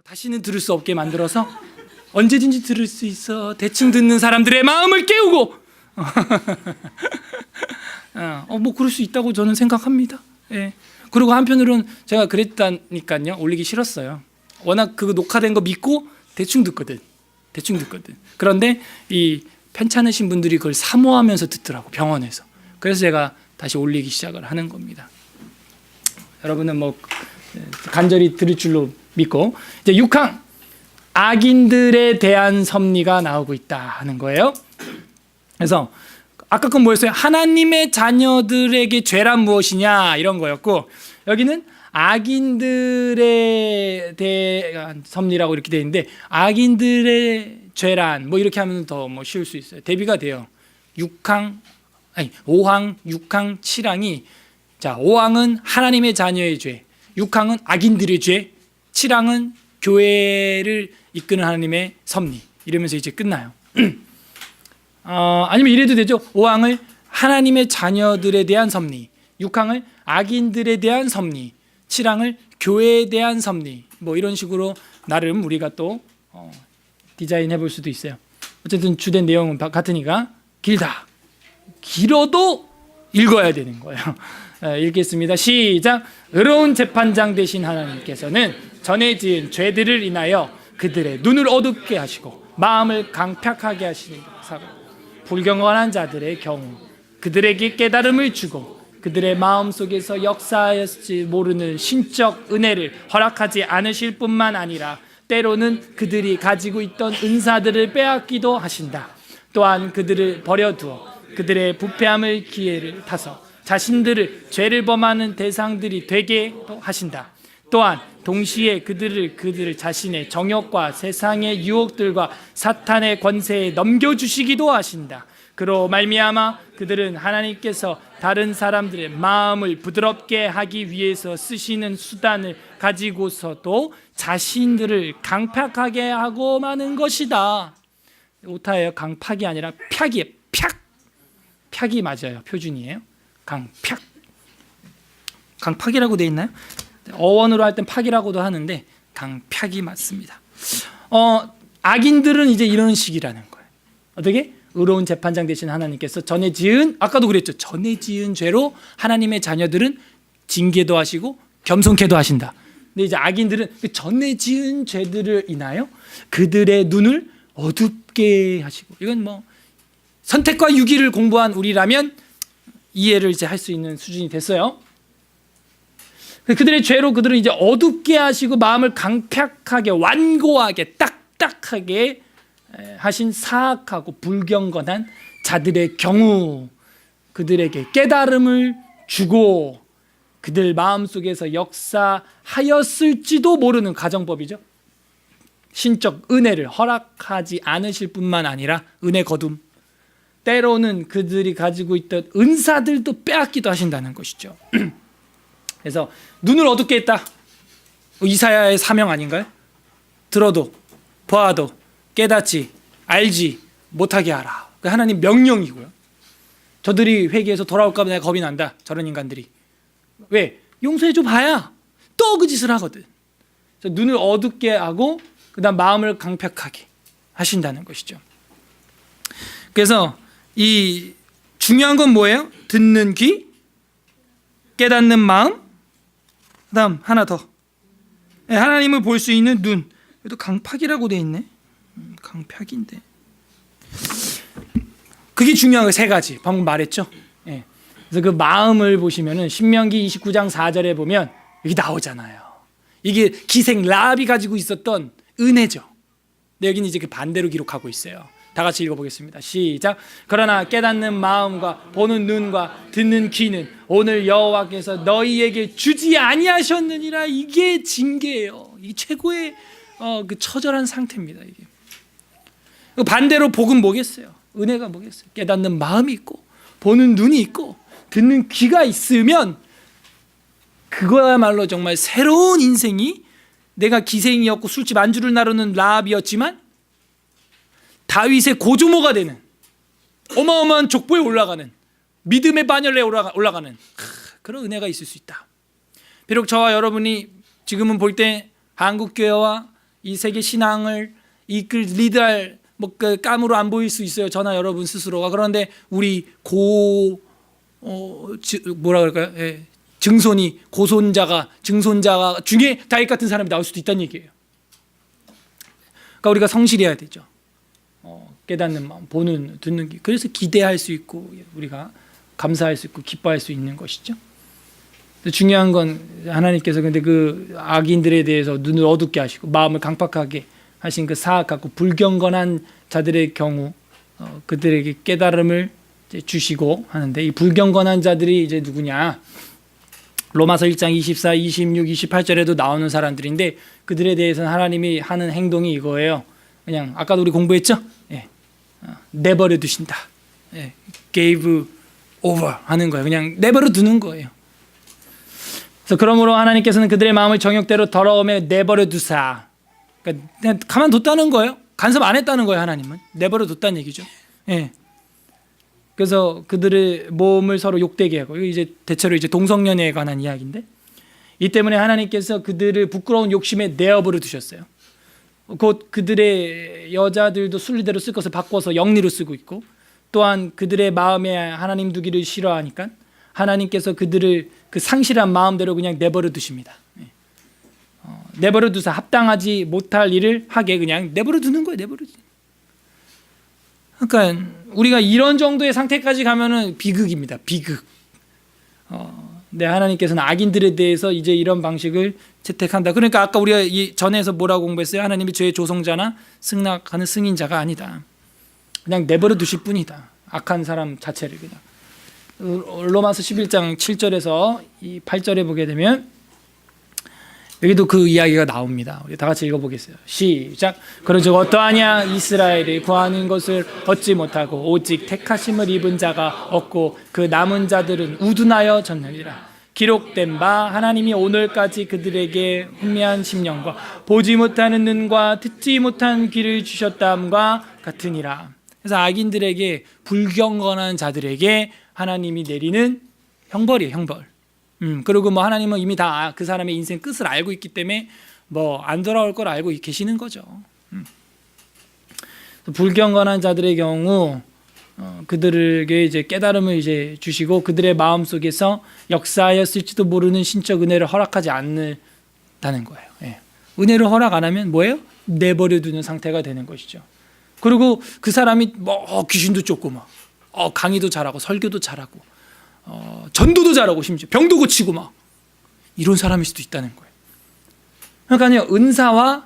다시는 들을 수 없게 만들어서 언제든지 들을 수 있어 대충 듣는 사람들의 마음을 깨우고 뭐 그럴 수 있다고 저는 생각합니다. 예. 그리고 한편으로는 제가 그랬다니까요. 올리기 싫었어요. 워낙 그거 녹화된 거 믿고 대충 듣거든. 그런데 이 편찮으신 분들이 그걸 사모하면서 듣더라고, 병원에서. 그래서 제가 다시 올리기 시작을 하는 겁니다. 여러분은 뭐 간절히 들을 줄로 믿고, 이제 6항 악인들에 대한 섭리가 나오고 있다 하는 거예요. 그래서 아까 건 뭐였어요? 하나님의 자녀들에게 죄란 무엇이냐 이런 거였고, 여기는 악인들에 대한 섭리라고 이렇게 되어 있는데, 악인들의 죄란 뭐 이렇게 하면 더 뭐 쉬울 수 있어요. 대비가 돼요. 5항, 6항, 7항이, 자, 5항은 하나님의 자녀의 죄, 6항은 악인들의 죄, 7항은 교회를 이끄는 하나님의 섭리, 이러면서 이제 끝나요. 아니면 이래도 되죠. 5항을 하나님의 자녀들에 대한 섭리, 6항을 악인들에 대한 섭리, 7항을 교회에 대한 섭리, 뭐 이런 식으로 나름 우리가 또 디자인해 볼 수도 있어요. 어쨌든 주된 내용은 같으니까 길어도 읽어야 되는 거예요. 읽겠습니다. 시작. 의로운 재판장 되신 하나님께서는 전에 지은 죄들을 인하여 그들의 눈을 어둡게 하시고 마음을 강팍하게 하시는 사고, 불경건한 자들의 경우 그들에게 깨달음을 주고 그들의 마음속에서 역사하였을지 모르는 신적 은혜를 허락하지 않으실 뿐만 아니라 때로는 그들이 가지고 있던 은사들을 빼앗기도 하신다. 또한 그들을 버려두어 그들의 부패함을 기회를 타서 자신들을 죄를 범하는 대상들이 되게도 하신다. 또한 동시에 그들을 자신의 정욕과 세상의 유혹들과 사탄의 권세에 넘겨주시기도 하신다. 그로 말미암아 그들은 하나님께서 다른 사람들의 마음을 부드럽게 하기 위해서 쓰시는 수단을 가지고서도 자신들을 강팍하게 하고 마는 것이다. 오타예요. 강팍이 아니라 팍이에요. 팍이 맞아요. 표준이에요. 강팍이라고 돼 있나요? 어원으로 할 땐 팍이라고도 하는데 강팍이 맞습니다. 악인들은 이제 이런 식이라는 거예요. 어떻게? 의로운 재판장 되신 하나님께서 전에 지은, 아까도 그랬죠. 전에 지은 죄로 하나님의 자녀들은 징계도 하시고 겸손케도 하신다. 근데 이제 악인들은 그 전에 지은 죄들을 인하여 그들의 눈을 어둡게 하시고, 이건 뭐 선택과 유기를 공부한 우리라면 이해를 이제 할 수 있는 수준이 됐어요. 그들의 죄로 그들은 이제 어둡게 하시고 마음을 강팍하게, 완고하게, 딱딱하게 하신 사악하고 불경건한 자들의 경우 그들에게 깨달음을 주고 그들 마음속에서 역사하였을지도 모르는 가정법이죠. 신적 은혜를 허락하지 않으실 뿐만 아니라 은혜 거둠, 때로는 그들이 가지고 있던 은사들도 빼앗기도 하신다는 것이죠. 그래서 눈을 어둡게 했다. 이사야의 사명 아닌가요? 들어도 보아도 깨닫지 알지 못하게 하라. 그 하나님 명령이고요. 저들이 회개해서 돌아올까 봐 내가 겁이 난다. 저런 인간들이. 왜? 용서해줘 봐야 또 그 짓을 하거든. 그래서 눈을 어둡게 하고 그다음 마음을 강팍하게 하신다는 것이죠. 그래서 이 중요한 건 뭐예요? 듣는 귀, 깨닫는 마음, 그다음 하나 더, 하나님을 볼 수 있는 눈. 또 강팍이라고 돼 있네. 강팍인데 그게 중요한 거 세 가지 방금 말했죠. 그래서 그 마음을 보시면은 신명기 29장 4절에 보면 여기 나오잖아요. 이게 기생 라합이 가지고 있었던 은혜죠. 근데 여기는 이제 그 반대로 기록하고 있어요. 다 같이 읽어보겠습니다. 시작. 그러나 깨닫는 마음과 보는 눈과 듣는 귀는 오늘 여호와께서 너희에게 주지 아니하셨느니라. 이게 징계예요. 이게 최고의 그 처절한 상태입니다. 이게 반대로 복은 뭐겠어요? 은혜가 뭐겠어요? 깨닫는 마음이 있고 보는 눈이 있고 듣는 귀가 있으면 그거야말로 정말 새로운 인생이, 내가 기생이었고 술집 안주를 나르는 라합이었지만 다윗의 고조모가 되는 어마어마한 족보에 올라가는, 믿음의 반열에 올라가는 그런 은혜가 있을 수 있다. 비록 저와 여러분이 지금은 볼 때 한국교회와 이 세계 신앙을 이끌 리드할 그 깜으로 안 보일 수 있어요. 저나 여러분 스스로가. 그런데 우리 뭐라 그럴까요? 예, 증손자가 중에 다윗 같은 사람이 나올 수도 있다는 얘기예요. 그러니까 우리가 성실해야 되죠. 깨닫는 마음, 보는, 듣는 게. 그래서 기대할 수 있고 우리가 감사할 수 있고 기뻐할 수 있는 것이죠. 중요한 건 하나님께서 근데 그 악인들에 대해서 눈을 어둡게 하시고 마음을 강팍하게 하신 그 사악하고 불경건한 자들의 경우 그들에게 깨달음을 이제 주시고 하는데, 이 불경건한 자들이 이제 누구냐? 로마서 1장 24, 26, 28절에도 나오는 사람들인데, 그들에 대해서는 하나님이 하는 행동이 이거예요. 그냥 아까도 우리 공부했죠? 예. 내버려 두신다. 예. gave over 하는 거예요. 그냥 내버려 두는 거예요. 그래서 그러므로 하나님께서는 그들의 마음을 정욕대로 더러움에 내버려 두사. 그러니까 그냥 가만뒀다는 거예요. 간섭 안 했다는 거예요. 하나님은 내버려 뒀다는 얘기죠. 예. 그래서 그들의 몸을 서로 욕되게 하고, 이거 이제 대체로 이제 동성연애에 관한 이야기인데, 이 때문에 하나님께서 그들을 부끄러운 욕심에 내어버려 두셨어요. 곧 그들의 여자들도 순리대로 쓸 것을 바꿔서 영리로 쓰고 있고, 또한 그들의 마음에 하나님 두기를 싫어하니까 하나님께서 그들을 그 상실한 마음대로 그냥 내버려 두십니다. 내버려 두사 합당하지 못할 일을 하게 그냥 내버려 두는 거예요. 내버려 두는. 그러니까 우리가 이런 정도의 상태까지 가면은 비극입니다. 비극. 네, 하나님께서는 악인들에 대해서 이제 이런 방식을 채택한다. 그러니까 아까 우리가 이 전에서 뭐라고 공부했어요? 하나님이 죄의 조성자나 승낙하는 승인자가 아니다. 그냥 내버려 두실 뿐이다. 악한 사람 자체를 그냥. 로마서 11장 7절에서 이 8절에 보게 되면 여기도 그 이야기가 나옵니다. 우리 다 같이 읽어보겠어요. 시작. 그런즉 어떠하냐? 이스라엘이 구하는 것을 얻지 못하고 오직 택하심을 입은 자가 없고 그 남은 자들은 우둔하여 졌느니라. 기록된 바 하나님이 오늘까지 그들에게 훈미한 심령과 보지 못하는 눈과 듣지 못한 귀를 주셨다함과 같으니라. 그래서 악인들에게, 불경건한 자들에게 하나님이 내리는 형벌이에요. 형벌. 그리고 뭐 하나님은 이미 다 그 사람의 인생 끝을 알고 있기 때문에 뭐 안 돌아올 걸 알고 계시는 거죠. 불경건한 자들의 경우 그들에게 이제 깨달음을 이제 주시고 그들의 마음 속에서 역사하였을지도 모르는 신적 은혜를 허락하지 않는다는 거예요. 예. 은혜를 허락 안 하면 뭐예요? 내버려두는 상태가 되는 것이죠. 그리고 그 사람이 뭐 귀신도 쫓고 막 강의도 잘하고 설교도 잘하고 전도도 잘하고 심지어 병도 고치고 막 이런 사람일 수도 있다는 거예요. 그러니까요, 은사와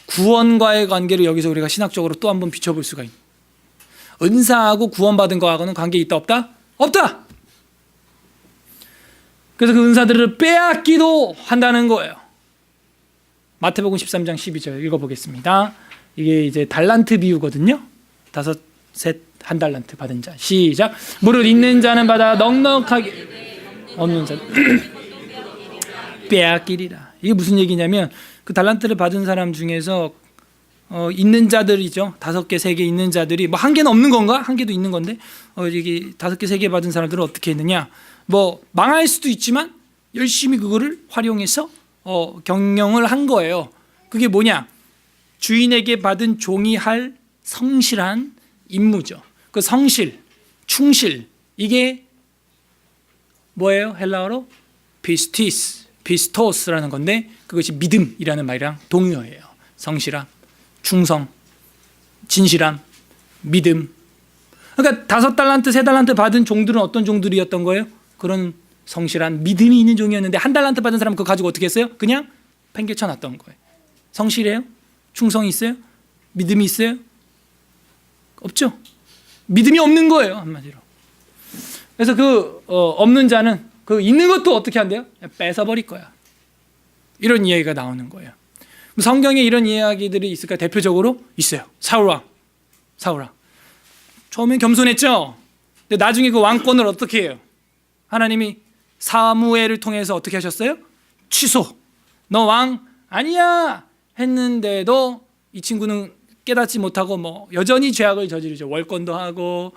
구원과의 관계를 여기서 우리가 신학적으로 또 한 번 비춰볼 수가 있는. 은사하고 구원받은 거하고는 관계 있다 없다? 없다. 그래서 그 은사들을 빼앗기도 한다는 거예요. 마태복음 13장 12절 읽어보겠습니다. 이게 이제 달란트 비유거든요. 5, 셋, 1달란트 받은 자. 시작. 무릇 있는 자는 받아 넉넉하게, 없는 자는 빼앗기리라. 이게 무슨 얘기냐면 그 달란트를 받은 사람 중에서 있는 자들이죠. 5개, 3개 있는 자들이 뭐 1개는 없는 건가? 1개도 있는 건데 여기 5개, 3개 받은 사람들은 어떻게 했느냐? 뭐 망할 수도 있지만 열심히 그거를 활용해서 경영을 한 거예요. 그게 뭐냐? 주인에게 받은 종이 할 성실한 임무죠. 그 성실, 충실, 이게 뭐예요? 헬라어로 피스토스라는 건데 그것이 믿음이라는 말이랑 동의어예요. 성실함, 충성, 진실함, 믿음. 그러니까 5달란트, 3달란트 받은 종들은 어떤 종들이었던 거예요? 그런 성실한 믿음이 있는 종이었는데 1달란트 받은 사람은 그거 가지고 어떻게 했어요? 그냥 팽개쳐 놨던 거예요. 성실해요? 충성이 있어요? 믿음이 있어요? 없죠. 믿음이 없는 거예요, 한마디로. 그래서 그 없는 자는 그 있는 것도 어떻게 한대요? 뺏어버릴 거야. 이런 이야기가 나오는 거예요. 성경에 이런 이야기들이 있을까? 대표적으로 있어요. 사울왕. 처음엔 겸손했죠. 근데 나중에 그 왕권을 어떻게 해요? 하나님이 사무엘을 통해서 어떻게 하셨어요? 취소. 너 왕 아니야 했는데도 이 친구는 깨닫지 못하고 뭐 여전히 죄악을 저지르죠. 월권도 하고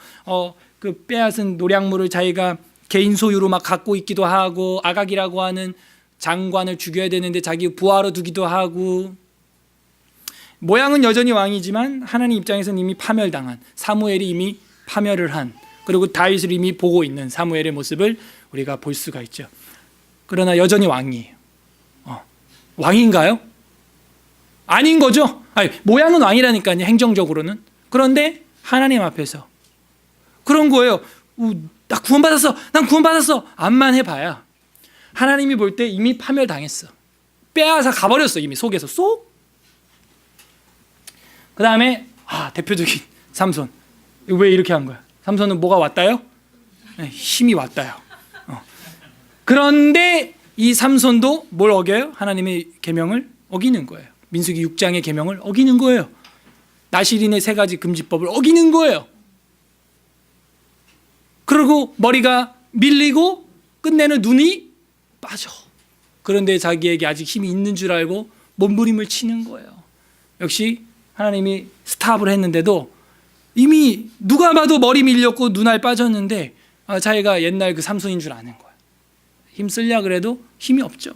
그 빼앗은 노략물을 자기가 개인 소유로 막 갖고 있기도 하고, 아각이라고 하는 장관을 죽여야 되는데 자기 부하로 두기도 하고. 모양은 여전히 왕이지만 하나님 입장에서는 이미 파멸당한, 사무엘이 이미 파멸을 한, 그리고 다윗을 이미 보고 있는 사무엘의 모습을 우리가 볼 수가 있죠. 그러나 여전히 왕이에요. 왕인가요? 아닌 거죠. 아니, 모양은 왕이라니까요, 행정적으로는. 그런데 하나님 앞에서 그런 거예요. 나 구원받았어, 난 구원받았어, 암만 해봐야 하나님이 볼 때 이미 파멸당했어. 빼앗아 가버렸어, 이미 속에서 쏙. 그 다음에 대표적인 삼손. 왜 이렇게 한 거야? 삼손은 뭐가 왔다요? 네, 힘이 왔다요. 그런데 이 삼손도 뭘 어겨요? 하나님의 계명을 어기는 거예요. 민수기 6장의 계명을 어기는 거예요. 나실인의 3가지 금지법을 어기는 거예요. 그리고 머리가 밀리고 끝내는 눈이 빠져. 그런데 자기에게 아직 힘이 있는 줄 알고 몸부림을 치는 거예요. 역시 하나님이 스탑을 했는데도 이미 누가 봐도 머리 밀렸고 눈알 빠졌는데 자기가 옛날 그 삼손인 줄 아는 거예요. 힘 쓰려 그래도 힘이 없죠.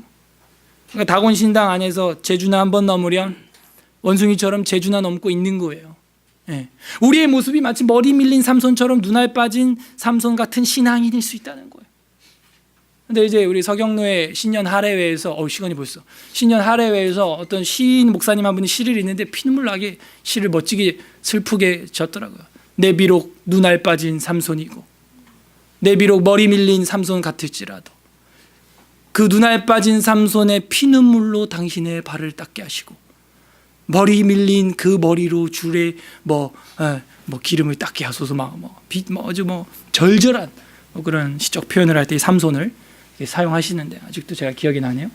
그러니까 다곤 신당 안에서 제주나 한번 넘으면 원숭이처럼 제주나 넘고 있는 거예요. 예. 우리의 모습이 마치 머리 밀린 삼손처럼 눈알 빠진 삼손 같은 신앙인일 수 있다는 거예요. 근데 이제 우리 서경로의 신년 할애회에서 시간이 벌써 신년 할애회에서 어떤 시인 목사님 한 분이 시를 읽는데 피눈물 나게 시를 멋지게 슬프게 졌더라고요. 내 비록 눈알 빠진 삼손이고 내 비록 머리 밀린 삼손 같을지라도 그 눈알 빠진 삼손의 피눈물로 당신의 발을 닦게 하시고 머리 밀린 그 머리로 줄에 기름을 닦게 하소서. 아주 절절한 그런 시적 표현을 할 때 이 삼손을 사용하시는데 아직도 제가 기억이 나네요.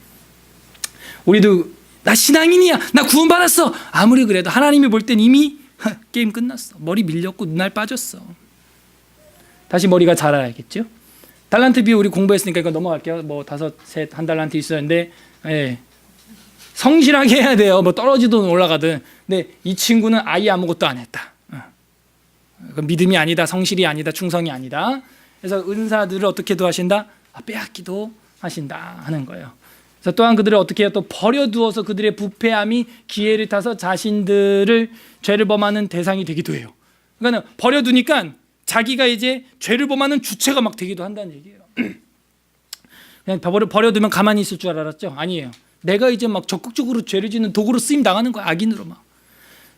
우리도 나 신앙인이야, 나 구원받았어. 아무리 그래도 하나님이 볼 땐 이미 게임 끝났어. 머리 밀렸고 눈알 빠졌어. 다시 머리가 자라야겠죠. 달란트 비유 우리 공부했으니까 이거 넘어갈게요. 5, 셋, 1달란트 있었는데 성실하게 해야 돼요. 떨어지든 올라가든. 근데 이 친구는 아예 아무것도 안 했다. 믿음이 아니다, 성실이 아니다, 충성이 아니다. 그래서 은사들을 어떻게도 하신다? 빼앗기도 하신다 하는 거예요. 그래서 또한 그들을 어떻게 해요? 또 버려두어서 그들의 부패함이 기회를 타서 자신들을 죄를 범하는 대상이 되기도 해요. 그러니까 버려두니까 자기가 이제 죄를 범하는 주체가 막 되기도 한다는 얘기예요. 그냥 버려두면 가만히 있을 줄 알았죠? 아니에요. 내가 이제 막 적극적으로 죄를 짓는 도구로 쓰임 당하는 거야, 악인으로 막.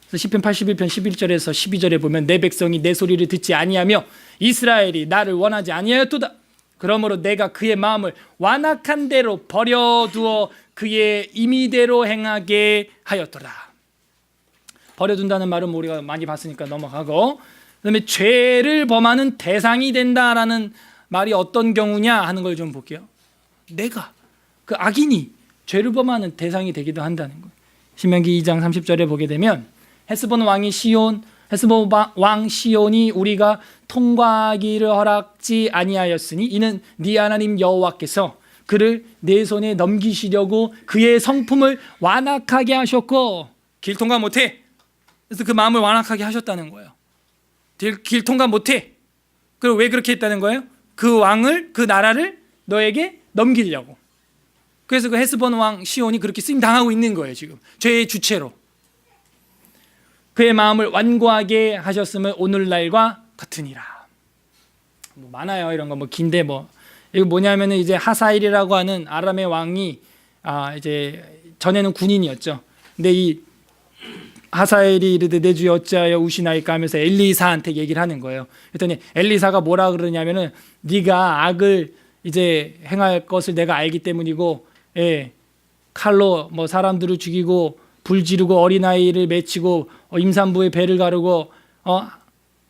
그래서 시편 81편 11절에서 12절에 보면 내 백성이 내 소리를 듣지 아니하며 이스라엘이 나를 원하지 아니하였도다. 그러므로 내가 그의 마음을 완악한 대로 버려두어 그의 임의대로 행하게 하였더라. 버려둔다는 말은 우리가 많이 봤으니까 넘어가고, 그다음에 죄를 범하는 대상이 된다라는 말이 어떤 경우냐 하는 걸 좀 볼게요. 내가 그 악인이 죄를 범하는 대상이 되기도 한다는 거예요. 신명기 2장 30절에 보게 되면 헤스본 왕 시온이 우리가 통과하기를 허락지 아니하였으니 이는 네 하나님 여호와께서 그를 내 손에 넘기시려고 그의 성품을 완악하게 하셨고 길 통과 못해. 그래서 그 마음을 완악하게 하셨다는 거예요. 길 통과 못해. 그리고 왜 그렇게 했다는 거예요? 그 왕을, 그 나라를 너에게 넘기려고. 그래서 그 헤스본 왕 시온이 그렇게 쓰임 당하고 있는 거예요. 지금 죄의 주체로. 그의 마음을 완고하게 하셨음을 오늘날과 같으니라. 많아요. 이런 거 긴데 이거 뭐냐면은 이제 하사일이라고 하는 아람의 왕이 이제 전에는 군인이었죠. 근데 이 하사엘이 이르되 내 주여 어찌하여 우시나이까 하면서 엘리사한테 얘기를 하는 거예요. 그랬더니 엘리사가 뭐라 그러냐면은 네가 악을 이제 행할 것을 내가 알기 때문이고, 칼로 사람들을 죽이고 불 지르고 어린아이를 맺히고 임산부의 배를 가르고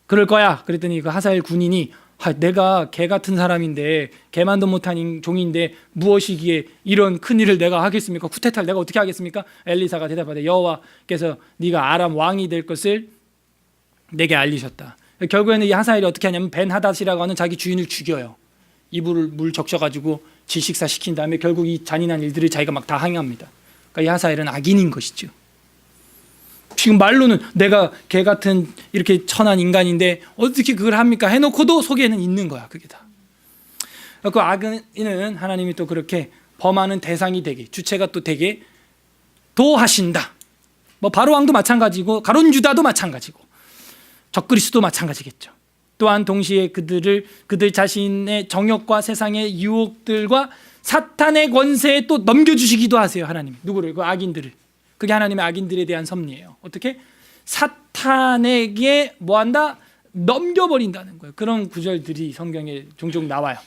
그럴 거야. 그랬더니 그 하사엘 군인이 내가 개 같은 사람인데 개만도 못한 종인데 무엇이기에 이런 큰일을 내가 하겠습니까? 쿠데타를 내가 어떻게 하겠습니까? 엘리사가 대답하되 여호와께서 네가 아람 왕이 될 것을 내게 알리셨다. 결국에는 이 하사엘이 어떻게 하냐면 벤하닷이라고 하는 자기 주인을 죽여요. 이불을 물 적셔가지고 질식사 시킨 다음에 결국 이 잔인한 일들을 자기가 막 다 행합니다. 그러니까 이 하사엘은 악인인 것이죠. 지금 말로는 내가 개 같은 이렇게 천한 인간인데 어떻게 그걸 합니까? 해놓고도 속에는 있는 거야. 그게 다. 그 악인은 하나님이 또 그렇게 범하는 대상이 되게, 주체가 또 되게 도하신다. 뭐 바로 왕도 마찬가지고 가룟 유다도 마찬가지고 적그리스도 마찬가지겠죠. 또한 동시에 그들 자신의 정욕과 세상의 유혹들과 사탄의 권세에 또 넘겨주시기도 하세요. 하나님 누구를? 그 악인들을. 그게 하나님의 악인들에 대한 섭리예요. 어떻게? 사탄에게 뭐한다? 넘겨버린다는 거예요. 그런 구절들이 성경에 종종 나와요.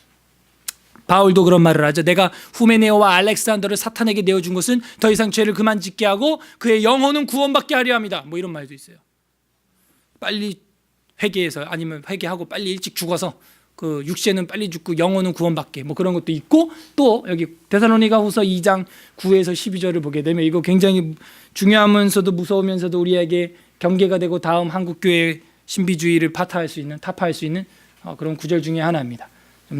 바울도 그런 말을 하죠. 내가 후메네오와 알렉산더를 사탄에게 내어준 것은 더 이상 죄를 그만 짓게 하고 그의 영혼은 구원받게 하려 합니다. 뭐 이런 말도 있어요. 빨리 회개해서, 아니면 회개하고 빨리 일찍 죽어서 그 육체는 빨리 죽고 영혼은 구원받게, 뭐 그런 것도 있고, 또 여기 데살로니가후서 2장 9에서 12절을 보게 되면 이거 굉장히 중요하면서도 무서우면서도 우리에게 경계가 되고 다음 한국교회 신비주의를 타파할 수 있는 그런 구절 중에 하나입니다.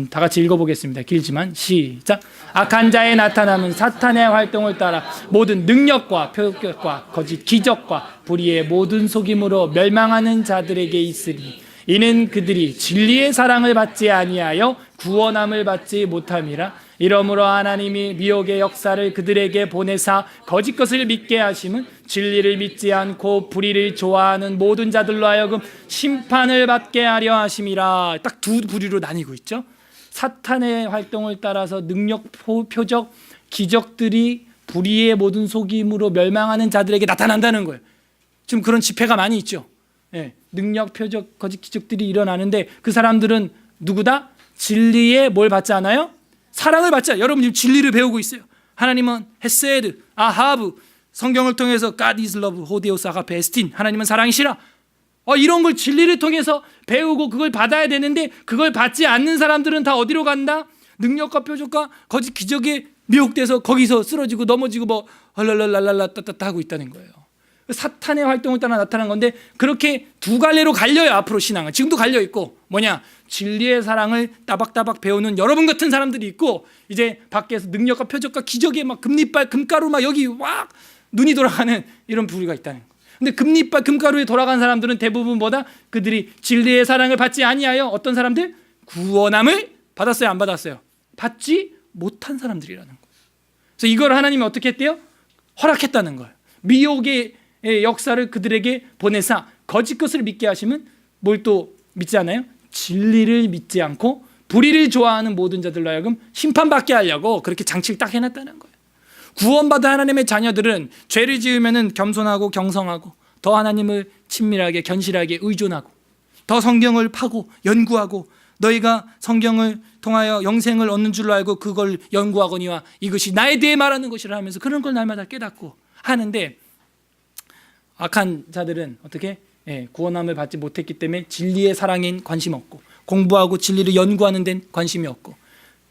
다 같이 읽어보겠습니다. 길지만 시작. 악한 자의 나타남은 사탄의 활동을 따라 모든 능력과 표격과 거짓 기적과 불의의 모든 속임으로 멸망하는 자들에게 있으니 이는 그들이 진리의 사랑을 받지 아니하여 구원함을 받지 못함이라. 이러므로 하나님이 미혹의 역사를 그들에게 보내사 거짓 것을 믿게 하심은 진리를 믿지 않고 불의를 좋아하는 모든 자들로 하여금 심판을 받게 하려 하심이라. 딱 두 부류로 나뉘고 있죠. 사탄의 활동을 따라서 능력, 표적, 기적들이 불의의 모든 속임으로 멸망하는 자들에게 나타난다는 거예요. 지금 그런 집회가 많이 있죠. 예, 능력, 표적, 거짓, 기적들이 일어나는데 그 사람들은 누구다? 진리에 뭘 받지 않아요? 사랑을 받지 않아요. 여러분 지금 진리를 배우고 있어요. 하나님은 헤세드, 아하브, 성경을 통해서 God is love, 호데오스 아가페 에스틴, 하나님은 사랑이시라. 이런 걸 진리를 통해서 배우고 그걸 받아야 되는데 그걸 받지 않는 사람들은 다 어디로 간다? 능력과 표적과 거짓 기적에 미혹돼서 거기서 쓰러지고 넘어지고 뭐 헐랄랄랄랄라 따따따 하고 있다는 거예요. 사탄의 활동을 따라 나타난 건데 그렇게 두 갈래로 갈려요. 앞으로 신앙은 지금도 갈려 있고, 뭐냐? 진리의 사랑을 따박따박 배우는 여러분 같은 사람들이 있고, 이제 밖에서 능력과 표적과 기적에 막 금리빨 금가루 막 여기 막 눈이 돌아가는 이런 부류가 있다는 거예요. 근데 금리빨 금가루에 돌아간 사람들은 대부분 뭐다? 그들이 진리의 사랑을 받지 아니하여 어떤 사람들? 구원함을 받았어요? 안 받았어요? 받지 못한 사람들이라는 거예요. 그래서 이걸 하나님이 어떻게 했대요? 허락했다는 거예요. 미혹의 역사를 그들에게 보내사 거짓 것을 믿게 하시면 뭘 또 믿지 않아요? 진리를 믿지 않고 불의를 좋아하는 모든 자들로 하여금 심판받게 하려고 그렇게 장치를 딱 해놨다는 거예요. 구원받은 하나님의 자녀들은 죄를 지으면 겸손하고 경성하고 더 하나님을 친밀하게 견실하게 의존하고 더 성경을 파고 연구하고 너희가 성경을 통하여 영생을 얻는 줄로 알고 그걸 연구하거니와 이것이 나에 대해 말하는 것이라 하면서 그런 걸 날마다 깨닫고 하는데, 악한 자들은 어떻게? 구원함을 받지 못했기 때문에 진리의 사랑엔 관심 없고 공부하고 진리를 연구하는 데는 관심이 없고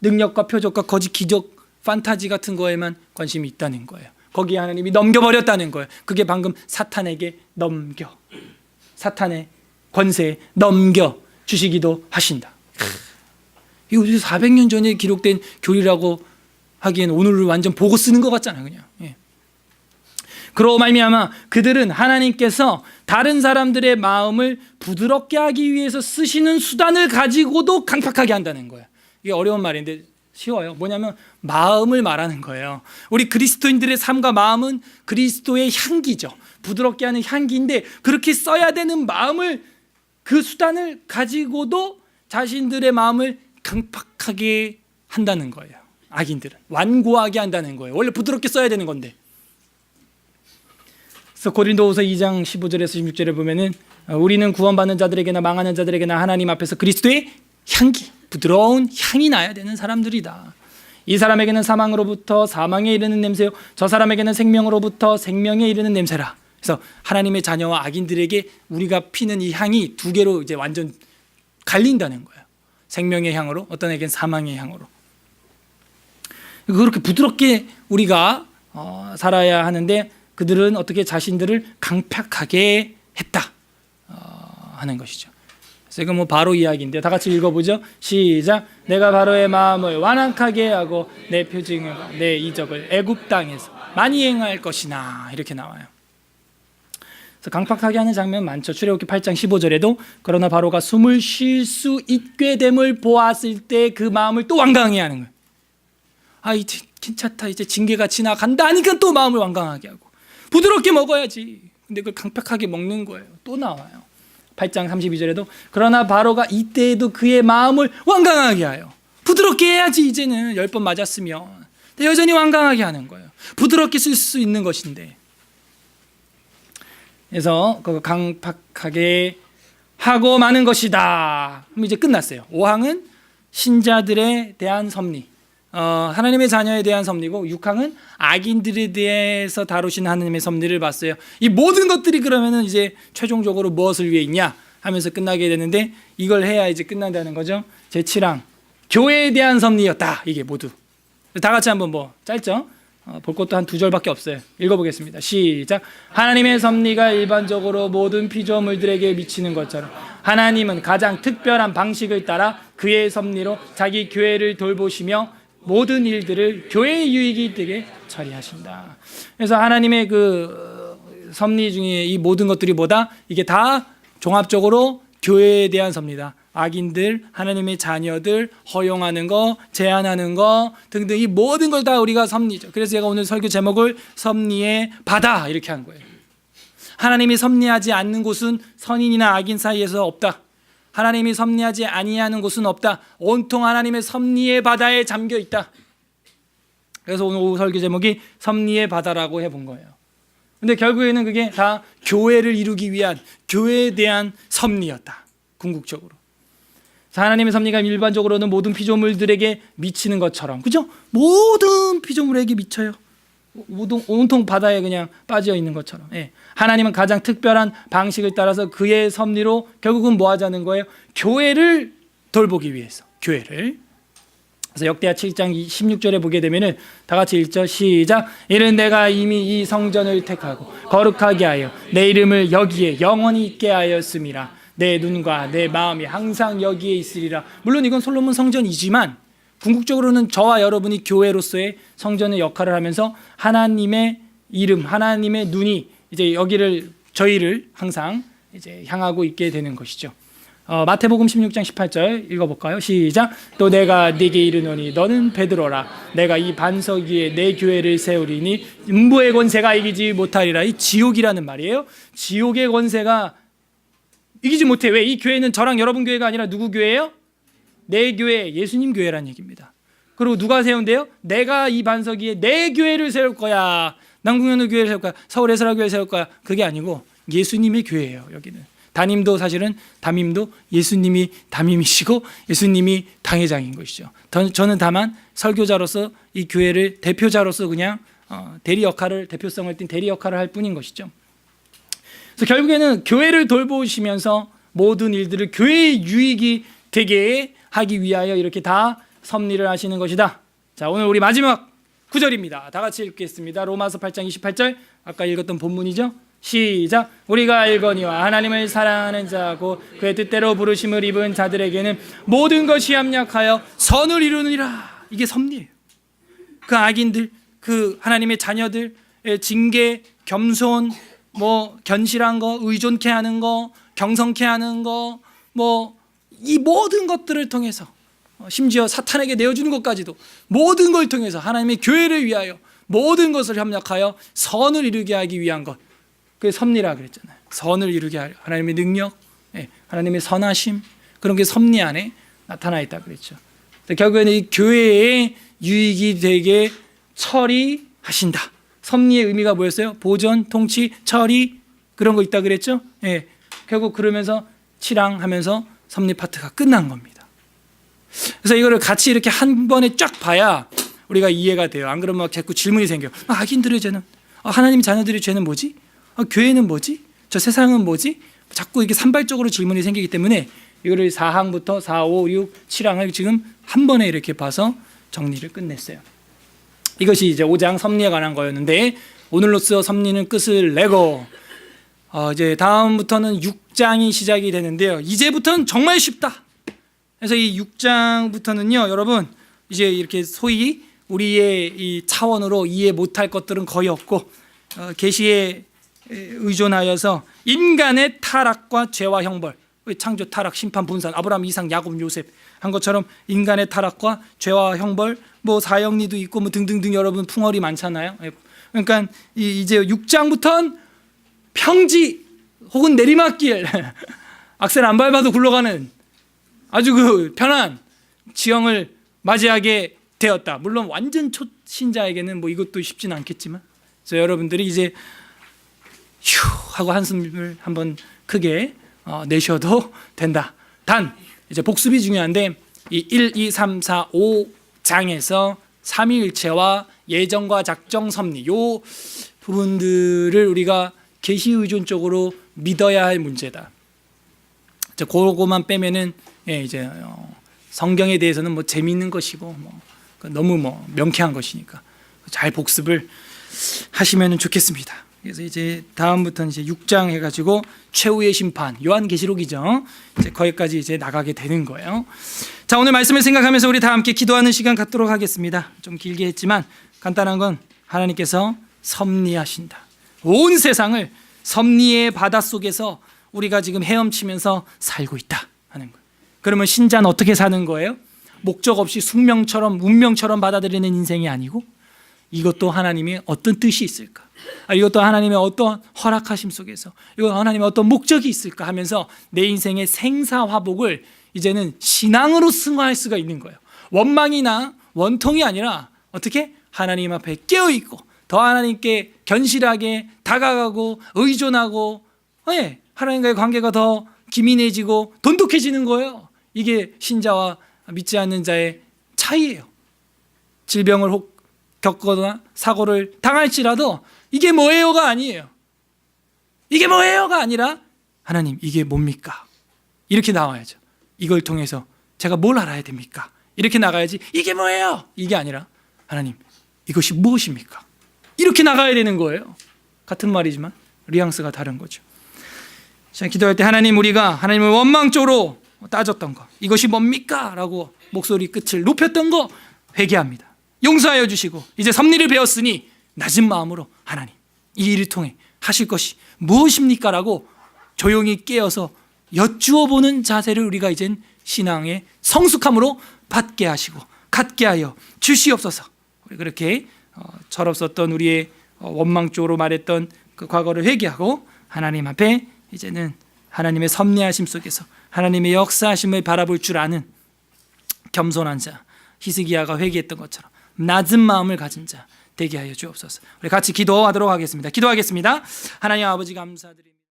능력과 표적과 거짓 기적 판타지 같은 거에만 관심이 있다는 거예요. 거기에 하나님이 넘겨버렸다는 거예요. 그게 방금 사탄에게 사탄의 권세에 넘겨주시기도 하신다. 이거 400년 전에 기록된 교리라고 하기엔 오늘을 완전 보고 쓰는 것 같잖아요. 그냥. 그러고 말미암아 그들은 하나님께서 다른 사람들의 마음을 부드럽게 하기 위해서 쓰시는 수단을 가지고도 강팍하게 한다는 거예요. 이게 어려운 말인데 쉬워요. 뭐냐면 마음을 말하는 거예요. 우리 그리스도인들의 삶과 마음은 그리스도의 향기죠. 부드럽게 하는 향기인데 그렇게 써야 되는 마음을, 그 수단을 가지고도 자신들의 마음을 강팍하게 한다는 거예요. 악인들은 완고하게 한다는 거예요. 원래 부드럽게 써야 되는 건데. 그래서 고린도후서 2장 15절에서 16절에 보면은 우리는 구원받는 자들에게나 망하는 자들에게나 하나님 앞에서 그리스도의 향기, 부드러운 향이 나야 되는 사람들이다. 이 사람에게는 사망으로부터 사망에 이르는 냄새요, 저 사람에게는 생명으로부터 생명에 이르는 냄새라. 그래서 하나님의 자녀와 악인들에게 우리가 피는 이 향이 두 개로 이제 완전 갈린다는 거예요. 생명의 향으로, 어떤 에게는 사망의 향으로. 그렇게 부드럽게 우리가 살아야 하는데 그들은 어떻게 자신들을 강팍하게 했다 하는 것이죠. 그래서 이건 뭐 바로 이야기인데 다 같이 읽어보죠. 시작. 내가 바로의 마음을 완악하게 하고 내 표징과 내 이적을 애굽 땅에서 많이 행할 것이나, 이렇게 나와요. 그래서 강팍하게 하는 장면 많죠. 출애굽기 8장 15절에도 그러나 바로가 숨을 쉴 수 있게 됨을 보았을 때 그 마음을 또 완강하게 하는 거예요. 이제 괜찮다, 이제 징계가 지나간다 하니까 또 마음을 완강하게 하고, 부드럽게 먹어야지. 근데 그걸 강팍하게 먹는 거예요. 또 나와요. 8장 32절에도 그러나 바로가 이때에도 그의 마음을 완강하게 하여 부드럽게 해야지. 이제는 10번 맞았으면. 근데 여전히 완강하게 하는 거예요. 부드럽게 쓸 수 있는 것인데. 그래서 그거 강팍하게 하고 마는 것이다. 그럼 이제 끝났어요. 5항은 신자들에 대한 섭리, 하나님의 자녀에 대한 섭리고, 6항은 악인들에 대해서 다루신 하나님의 섭리를 봤어요. 이 모든 것들이 그러면은 이제 최종적으로 무엇을 위해 있냐 하면서 끝나게 되는데, 이걸 해야 이제 끝난다는 거죠. 제7항 교회에 대한 섭리였다. 이게 모두 다 같이 한번 뭐 짧죠? 볼 것도 한 2절밖에 없어요. 읽어보겠습니다. 시작. 하나님의 섭리가 일반적으로 모든 피조물들에게 미치는 것처럼 하나님은 가장 특별한 방식을 따라 그의 섭리로 자기 교회를 돌보시며 모든 일들을 교회의 유익이 되게 처리하신다. 그래서 하나님의 그 섭리 중에 이 모든 것들이 뭐다? 이게 다 종합적으로 교회에 대한 섭리다. 악인들, 하나님의 자녀들 허용하는 거, 제한하는 거 등등 이 모든 걸 다 우리가 섭리죠. 그래서 제가 오늘 설교 제목을 섭리의 바다 이렇게 한 거예요. 하나님이 섭리하지 않는 곳은 선인이나 악인 사이에서 없다. 하나님이 섭리하지 아니하는 곳은 없다. 온통 하나님의 섭리의 바다에 잠겨 있다. 그래서 오늘 오후 설교 제목이 섭리의 바다라고 해본 거예요. 근데 결국에는 그게 다 교회를 이루기 위한 교회에 대한 섭리였다. 궁극적으로. 하나님의 섭리가 일반적으로는 모든 피조물들에게 미치는 것처럼, 그죠? 모든 피조물에게 미쳐요. 온통 바다에 그냥 빠져 있는 것처럼. 예. 하나님은 가장 특별한 방식을 따라서 그의 섭리로 결국은 뭐 하자는 거예요? 교회를 돌보기 위해서. 교회를. 그래서 역대하 7장 16절에 보게 되면은 다 같이 읽죠. 시작. 이는 내가 이미 이 성전을 택하고 거룩하게 하여 내 이름을 여기에 영원히 있게 하였음이라. 내 눈과 내 마음이 항상 여기에 있으리라. 물론 이건 솔로몬 성전이지만 궁극적으로는 저와 여러분이 교회로서의 성전의 역할을 하면서 하나님의 이름, 하나님의 눈이 이제 여기를 저희를 항상 이제 향하고 있게 되는 것이죠. 마태복음 16장 18절 읽어볼까요? 시작. 또 내가 네게 이르노니 너는 베드로라. 내가 이 반석 위에 내 교회를 세우리니 음부의 권세가 이기지 못하리라. 이 지옥이라는 말이에요. 지옥의 권세가 이기지 못해. 왜? 이 교회는 저랑 여러분 교회가 아니라 누구 교회예요? 내 교회, 예수님 교회란 얘기입니다. 그리고 누가 세운대요? 내가 이 반석 위에 내 교회를 세울 거야. 남궁현우 교회를 세울 거야. 서울 에스라 교회를 세울 거야. 그게 아니고 예수님의 교회예요. 여기는 담임도 사실은 담임도 예수님이 담임이시고 예수님이 당회장인 것이죠. 저는 다만 설교자로서 이 교회를 대표자로서 그냥 대리 역할을, 대표성을 띤 대리 역할을 할 뿐인 것이죠. 그래서 결국에는 교회를 돌보시면서 모든 일들을 교회의 유익이 되게 하기 위하여 이렇게 다 섭리를 하시는 것이다. 자, 오늘 우리 마지막 구절입니다. 다 같이 읽겠습니다. 로마서 8장 28절 아까 읽었던 본문이죠. 시작. 우리가 알거니와 하나님을 사랑하는 자고 그의 뜻대로 부르심을 입은 자들에게는 모든 것이 합력하여 선을 이루느니라. 이게 섭리예요. 그 악인들, 그 하나님의 자녀들의 징계, 겸손, 뭐 견실한 거, 의존케 하는 거, 경성케 하는 거, 뭐 이 모든 것들을 통해서 심지어 사탄에게 내어주는 것까지도 모든 걸 통해서 하나님의 교회를 위하여 모든 것을 협력하여 선을 이루게 하기 위한 것, 그게 섭리라 그랬잖아요. 선을 이루게 하려 하나님의 능력, 하나님의 선하심, 그런 게 섭리 안에 나타나 있다 그랬죠. 결국에는 이 교회의 유익이 되게 처리하신다. 섭리의 의미가 뭐였어요? 보존, 통치, 처리, 그런 거 있다 그랬죠. 결국 그러면서 7항 하면서 섭리 파트가 끝난 겁니다. 그래서 이거를 같이 이렇게 한 번에 쫙 봐야 우리가 이해가 돼요. 안 그러면 막 자꾸 질문이 생겨요. 악인들의 죄는, 하나님 자녀들의 죄는 뭐지? 교회는 뭐지? 저 세상은 뭐지? 자꾸 이렇게 산발적으로 질문이 생기기 때문에 이거를 4항부터 4, 5, 6, 7항을 지금 한 번에 이렇게 봐서 정리를 끝냈어요. 이것이 이제 5장 섭리에 관한 거였는데 오늘로써 섭리는 끝을 내고 이제 다음부터는 6장이 시작이 되는데요. 이제부터는 정말 쉽다. 그래서 이 6장부터는요, 여러분 이제 이렇게 소위 우리의 이 차원으로 이해 못할 것들은 거의 없고 계시에 의존하여서 인간의 타락과 죄와 형벌, 창조, 타락, 심판, 분산, 아브라함, 이삭, 야곱, 요셉 한 것처럼 인간의 타락과 죄와 형벌, 뭐 사형리도 있고 뭐 등등등 여러분 풍월이 많잖아요. 그러니까 이제 6장부터는 평지 혹은 내리막길 악셀 안 밟아도 굴러가는 아주 그 편한 지형을 맞이하게 되었다. 물론 완전 초신자에게는 뭐 이것도 쉽진 않겠지만, 그래서 여러분들이 이제 휴 하고 한숨을 한번 크게 내셔도 된다. 단 이제 복습이 중요한데 이 1, 2, 3, 4, 5장에서 삼위일체와 예정과 작정 섭리 요 부분들을 우리가 계시 의존적으로 믿어야 할 문제다. 그거만 빼면은 이제 성경에 대해서는 뭐 재미있는 것이고 뭐 너무 뭐 명쾌한 것이니까 잘 복습을 하시면 좋겠습니다. 그래서 이제 다음부터는 이제 6장 해가지고 최후의 심판 요한계시록이죠. 이제 거기까지 이제 나가게 되는 거예요. 자, 오늘 말씀을 생각하면서 우리 다 함께 기도하는 시간 갖도록 하겠습니다. 좀 길게 했지만 간단한 건 하나님께서 섭리하신다. 온 세상을 섭리의 바다 속에서 우리가 지금 헤엄치면서 살고 있다 하는 거예요. 그러면 신자는 어떻게 사는 거예요? 목적 없이 숙명처럼 운명처럼 받아들이는 인생이 아니고 이것도 하나님의 어떤 뜻이 있을까? 이것도 하나님의 어떤 허락하심 속에서 이거 하나님의 어떤 목적이 있을까 하면서 내 인생의 생사화복을 이제는 신앙으로 승화할 수가 있는 거예요. 원망이나 원통이 아니라 어떻게? 하나님 앞에 깨어있고 더 하나님께 견실하게 다가가고 의존하고 하나님과의 관계가 더 기민해지고 돈독해지는 거예요. 이게 신자와 믿지 않는 자의 차이예요. 질병을 혹 겪거나 사고를 당할지라도 이게 뭐예요가 아니에요. 이게 뭐예요가 아니라 하나님 이게 뭡니까? 이렇게 나와야죠. 이걸 통해서 제가 뭘 알아야 됩니까? 이렇게 나가야지. 이게 뭐예요? 이게 아니라 하나님 이것이 무엇입니까? 이렇게 나가야 되는 거예요. 같은 말이지만 뉘앙스가 다른 거죠. 자, 기도할 때 하나님 우리가 하나님을 원망적으로 따졌던 거 이것이 뭡니까? 라고 목소리 끝을 높였던 거 회개합니다. 용서하여 주시고 이제 섭리를 배웠으니 낮은 마음으로 하나님 이 일을 통해 하실 것이 무엇입니까? 라고 조용히 깨어서 여쭈어 보는 자세를 우리가 이젠 신앙의 성숙함으로 받게 하시고 갖게 하여 주시옵소서. 우리 그렇게 철없었던 우리의 원망적으로 말했던 그 과거를 회개하고 하나님 앞에 이제는 하나님의 섭리하심 속에서 하나님의 역사하심을 바라볼 줄 아는 겸손한 자, 히스기야가 회개했던 것처럼 낮은 마음을 가진 자 되게 하여 주옵소서. 우리 같이 기도하도록 하겠습니다. 기도하겠습니다. 하나님 아버지 감사드립니다.